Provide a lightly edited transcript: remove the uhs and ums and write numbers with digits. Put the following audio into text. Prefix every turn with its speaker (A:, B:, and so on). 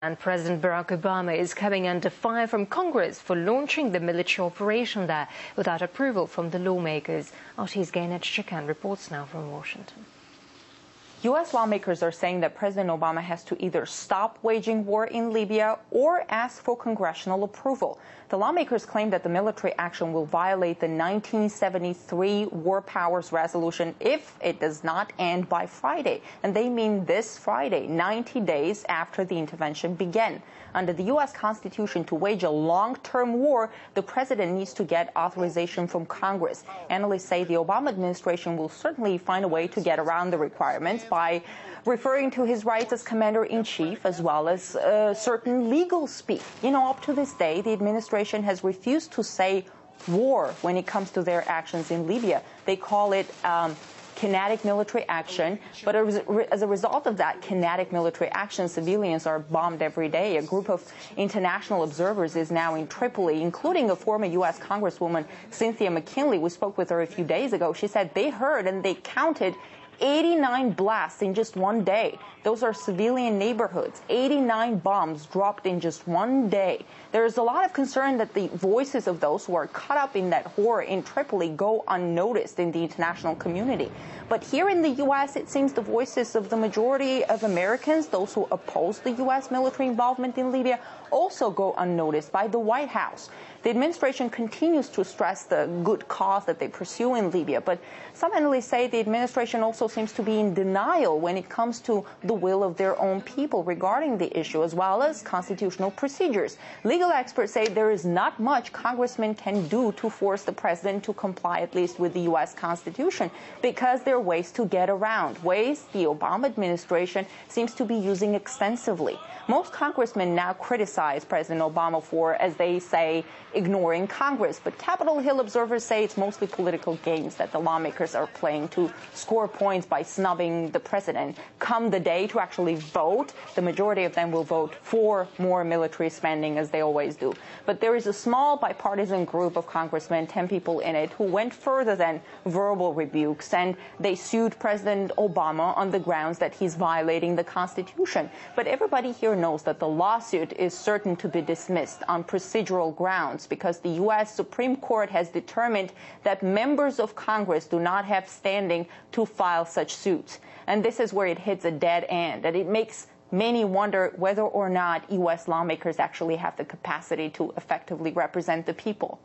A: And President Barack Obama is coming under fire from Congress for launching the military operation there without approval from the lawmakers. RT's Gaynette Chikan reports now from Washington.
B: U.S. lawmakers are saying that President Obama has to either stop waging war in Libya or ask for congressional approval. The lawmakers claim that the military action will violate the 1973 War Powers Resolution if it does not end by Friday. And they mean this Friday, 90 days after the intervention began. Under the U.S. Constitution, to wage a long-term war, the president needs to get authorization from Congress. Analysts say the Obama administration will certainly find a way to get around the requirements by referring to his rights as commander-in-chief, as well as certain legal speak. Up to this day, the administration has refused to say war when it comes to their actions in Libya. They call it kinetic military action, but as a result of that kinetic military action, civilians are bombed every day. A group of international observers is now in Tripoli, including a former U.S. Congresswoman, Cynthia McKinley. We spoke with her a few days ago. She said they heard and they counted 89 blasts in just one day. Those are civilian neighborhoods. 89 bombs dropped in just one day. There is a lot of concern that the voices of those who are caught up in that horror in Tripoli go unnoticed in the international community. But here in the U.S., it seems the voices of the majority of Americans, those who oppose the U.S. military involvement in Libya, also go unnoticed by the White House. The administration continues to stress the good cause that they pursue in Libya, but some analysts say the administration also seems to be in denial when it comes to the will of their own people regarding the issue, as well as constitutional procedures. Legal experts say there is not much congressmen can do to force the president to comply, at least with the U.S. Constitution, because there are ways to get around, ways the Obama administration seems to be using extensively. Most congressmen now criticize President Obama for, as they say, ignoring Congress. But Capitol Hill observers say it's mostly political games that the lawmakers are playing to score points by snubbing the president. Come the day to actually vote, the majority of them will vote for more military spending, as they always do. But there is a small bipartisan group of congressmen, 10 people in it, who went further than verbal rebukes, and they sued President Obama on the grounds that he's violating the Constitution. But everybody here knows that the lawsuit is certain to be dismissed on procedural grounds, because the U.S. Supreme Court has determined that members of Congress do not have standing to file such suits. And this is where it hits a dead end, and it makes many wonder whether or not U.S. lawmakers actually have the capacity to effectively represent the people.